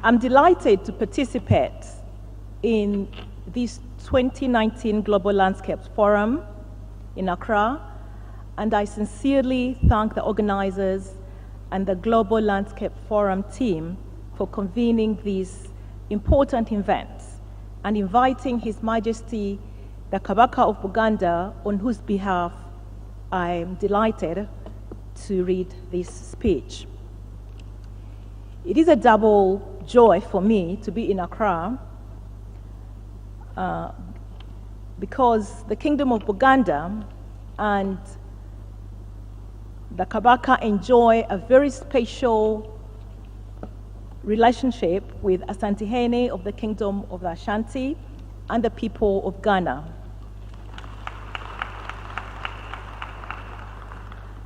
I'm delighted to participate in this 2019 Global Landscapes Forum in Accra, and I sincerely thank the organizers and the Global Landscape Forum team for convening this important event and inviting His Majesty the Kabaka of Buganda, on whose behalf I am delighted to read this speech. It is a double joy for me to be in Accra because the Kingdom of Buganda and the Kabaka enjoy a very special relationship with Asantehene of the Kingdom of Ashanti and the people of Ghana.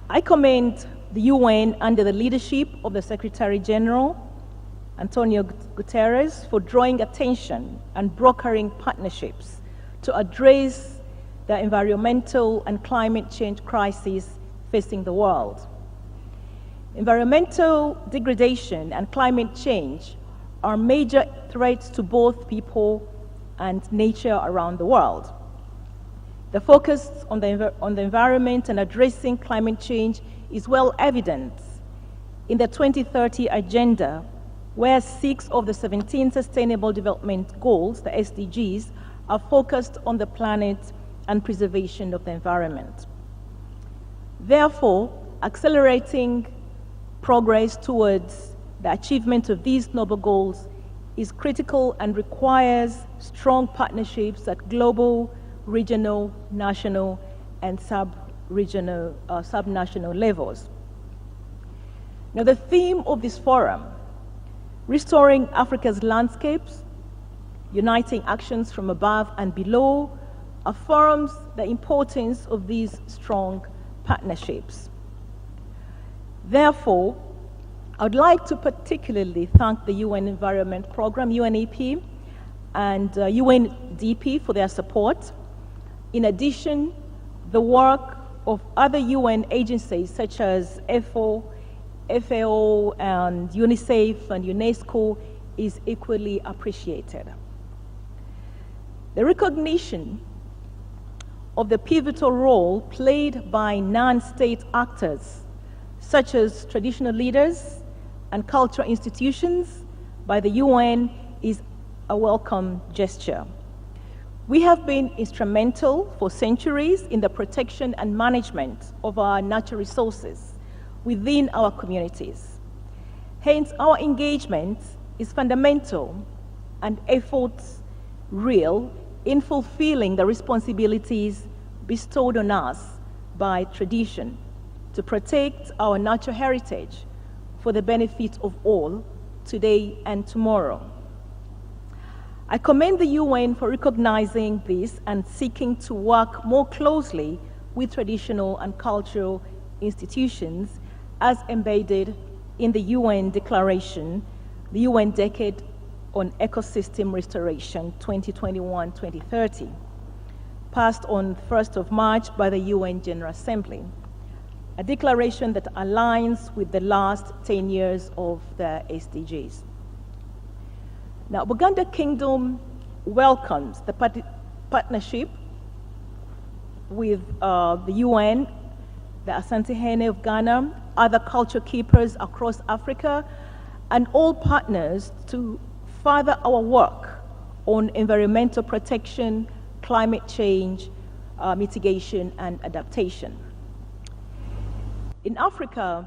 I commend the UN under the leadership of the Secretary General, Antonio Guterres, for drawing attention and brokering partnerships to address the environmental and climate change crisis facing the world. Environmental degradation and climate change are major threats to both people and nature around the world. The focus on the environment and addressing climate change is well evident in the 2030 Agenda, where 6 of the 17 Sustainable Development Goals, the SDGs, are focused on the planet and preservation of the environment. Therefore, accelerating progress towards the achievement of these noble goals is critical and requires strong partnerships at global, regional, national, and sub-regional, sub-national levels. Now, the theme of this forum, Restoring Africa's Landscapes, Uniting Actions from Above and Below, affirms the importance of these strong partnerships. Therefore, I would like to particularly thank the UN Environment Programme, UNEP, and UNDP for their support. In addition, the work of other UN agencies such as FAO, and UNICEF and UNESCO is equally appreciated. The recognition of the pivotal role played by non-state actors such as traditional leaders and cultural institutions by the UN is a welcome gesture. We have been instrumental for centuries in the protection and management of our natural resources within our communities. Hence, our engagement is fundamental and efforts real in fulfilling the responsibilities bestowed on us by tradition to protect our natural heritage for the benefit of all, today and tomorrow. I commend the UN for recognizing this and seeking to work more closely with traditional and cultural institutions as embedded in the UN Declaration, the UN Decade on Ecosystem Restoration 2021-2030, passed on 1st of March by the UN General Assembly, a declaration that aligns with the last 10 years of the SDGs. Now, Buganda Kingdom welcomes the partnership with the UN, the Asantehene of Ghana, other culture keepers across Africa, and all partners to further our work on environmental protection, climate change, mitigation, and adaptation. In Africa,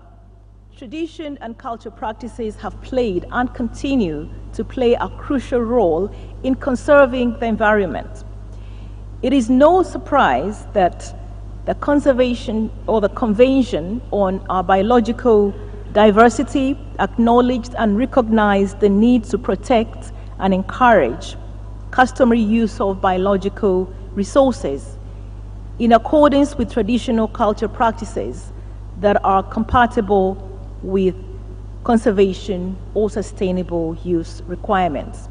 tradition and cultural practices have played and continue to play a crucial role in conserving the environment. It is no surprise that the conservation or the Convention on Biological Diversity acknowledged and recognized the need to protect and encourage customary use of biological resources in accordance with traditional cultural practices that are compatible with conservation or sustainable use requirements.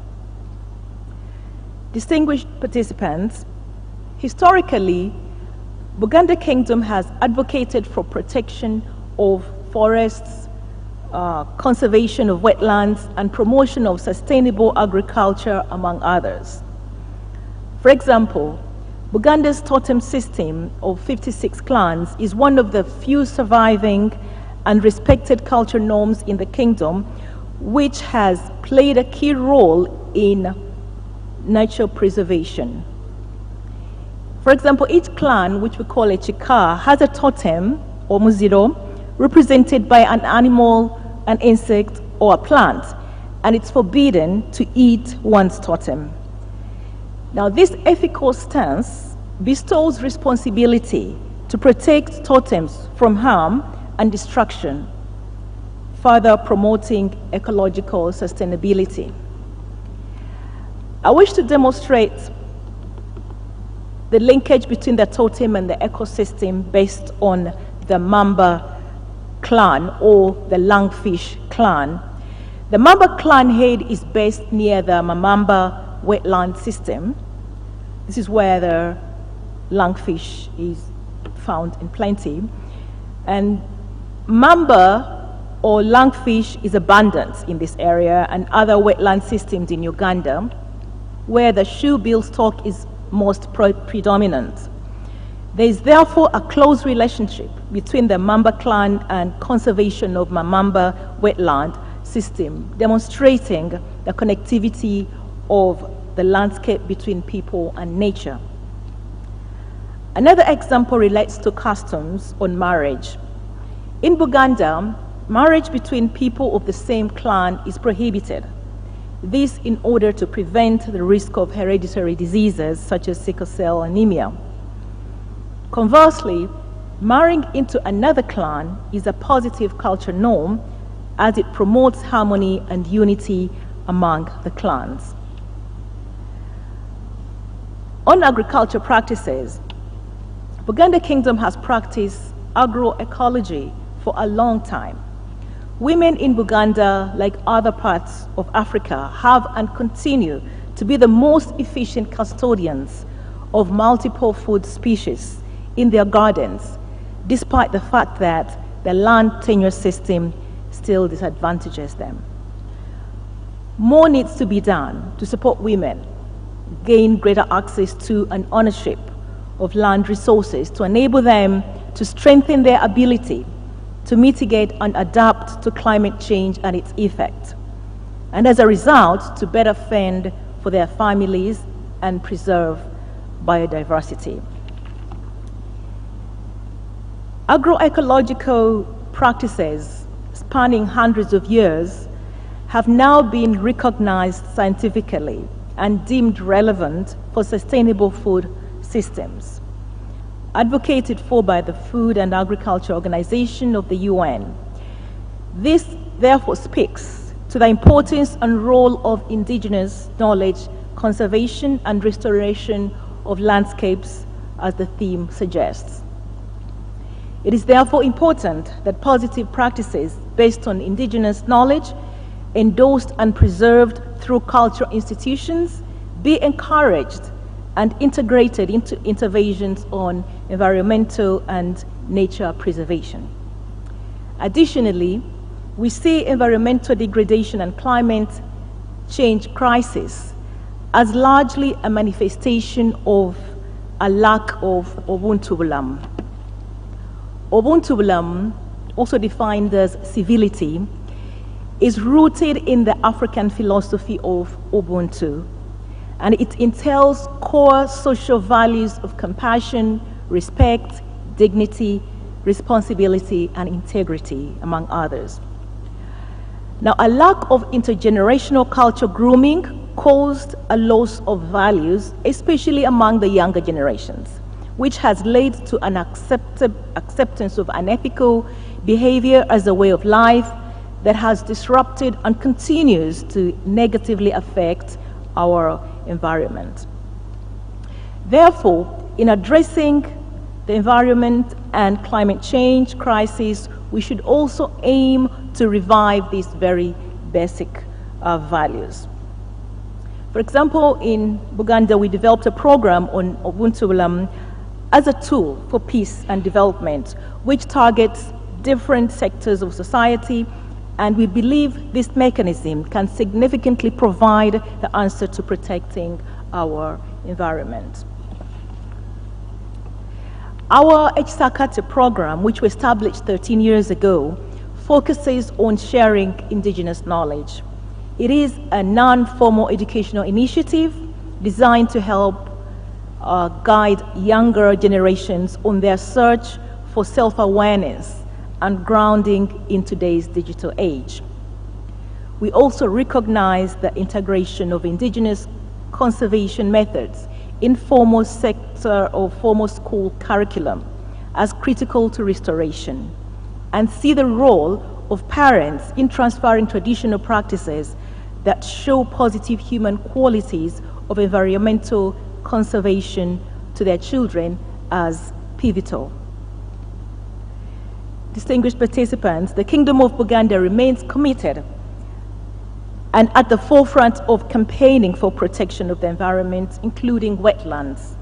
Distinguished participants, historically, Buganda Kingdom has advocated for protection of forests, conservation of wetlands, and promotion of sustainable agriculture, among others. For example, Buganda's totem system of 56 clans is one of the few surviving and respected culture norms in the kingdom, which has played a key role in nature preservation. For example, each clan, which we call a chika, has a totem, or muziro, represented by an animal, an insect, or a plant, and it's forbidden to eat one's totem. Now, this ethical stance bestows responsibility to protect totems from harm and destruction, further promoting ecological sustainability. I wish to demonstrate the linkage between the totem and the ecosystem based on the Mamba clan, or the Langfish clan. The Mamba clan head is based near the Mamamba wetland system. This is where the langfish is found in plenty. And Mamba or langfish is abundant in this area and other wetland systems in Uganda, where the shoebill stock is most predominant. There is therefore a close relationship between the Mamba clan and conservation of Mamamba wetland system, demonstrating the connectivity of the landscape between people and nature. Another example relates to customs on marriage. In Buganda, marriage between people of the same clan is prohibited. This in order to prevent the risk of hereditary diseases such as sickle cell anemia. Conversely, marrying into another clan is a positive culture norm, as it promotes harmony and unity among the clans. On agriculture practices, Buganda Kingdom has practiced agroecology for a long time. Women in Buganda, like other parts of Africa, have and continue to be the most efficient custodians of multiple food species in their gardens, despite the fact that the land tenure system still disadvantages them. More needs to be done to support women gain greater access to and ownership of land resources to enable them to strengthen their ability to mitigate and adapt to climate change and its effects, and as a result, to better fend for their families and preserve biodiversity. Agroecological practices spanning hundreds of years have now been recognized scientifically and deemed relevant for sustainable food systems, advocated for by the Food and Agriculture Organization of the UN. This therefore speaks to the importance and role of indigenous knowledge, conservation and restoration of landscapes, as the theme suggests. It is therefore important that positive practices based on indigenous knowledge, endorsed and preserved through cultural institutions, be encouraged and integrated into interventions on environmental and nature preservation. Additionally, we see environmental degradation and climate change crisis as largely a manifestation of a lack of Obuntubulamu. Obuntubulamu, also defined as civility, is rooted in the African philosophy of Ubuntu, and it entails core social values of compassion, respect, dignity, responsibility, and integrity, among others. Now, a lack of intergenerational culture grooming caused a loss of values, especially among the younger generations, which has led to an acceptance of unethical behavior as a way of life that has disrupted and continues to negatively affect our environment. Therefore, in addressing the environment and climate change crisis, we should also aim to revive these very basic values. For example, in Buganda, we developed a program on Obuntubulamu as a tool for peace and development, which targets different sectors of society And we believe this mechanism can significantly provide the answer to protecting our environment. Our HSACATE program, which we established 13 years ago, focuses on sharing indigenous knowledge. It is a non-formal educational initiative designed to help guide younger generations on their search for self-awareness and grounding in today's digital age. We also recognize the integration of indigenous conservation methods in formal sector or formal school curriculum as critical to restoration, and see the role of parents in transferring traditional practices that show positive human qualities of environmental conservation to their children as pivotal. Distinguished participants, the Kingdom of Buganda remains committed and at the forefront of campaigning for protection of the environment, including wetlands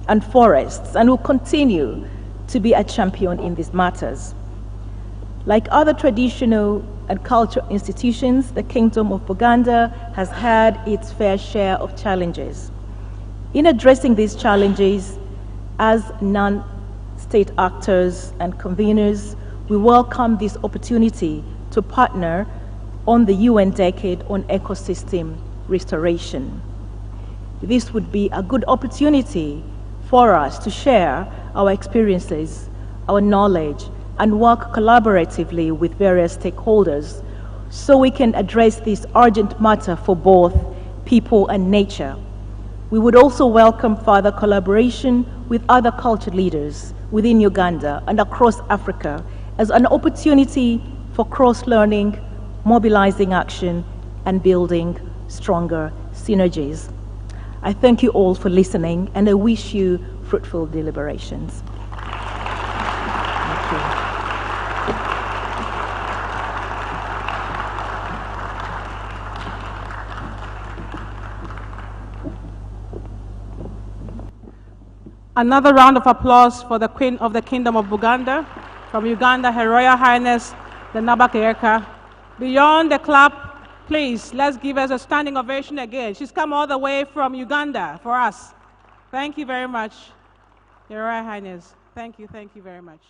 and forests, and will continue to be a champion in these matters. Like other traditional and cultural institutions, the Kingdom of Buganda has had its fair share of challenges. In addressing these challenges, as non-state actors and conveners, we welcome this opportunity to partner on the UN Decade on Ecosystem Restoration. This would be a good opportunity for us to share our experiences, our knowledge, and work collaboratively with various stakeholders so we can address this urgent matter for both people and nature. We would also welcome further collaboration with other culture leaders within Uganda and across Africa as an opportunity for cross-learning, mobilizing action, and building stronger synergies. I thank you all for listening, and I wish you fruitful deliberations. Thank you. Another round of applause for the Queen of the Kingdom of Buganda. From Uganda, Her Royal Highness, the Nnabagereka. Beyond the clap, please, let's give us a standing ovation again. She's come all the way from Uganda for us. Thank you very much, Your Royal Highness. Thank you very much.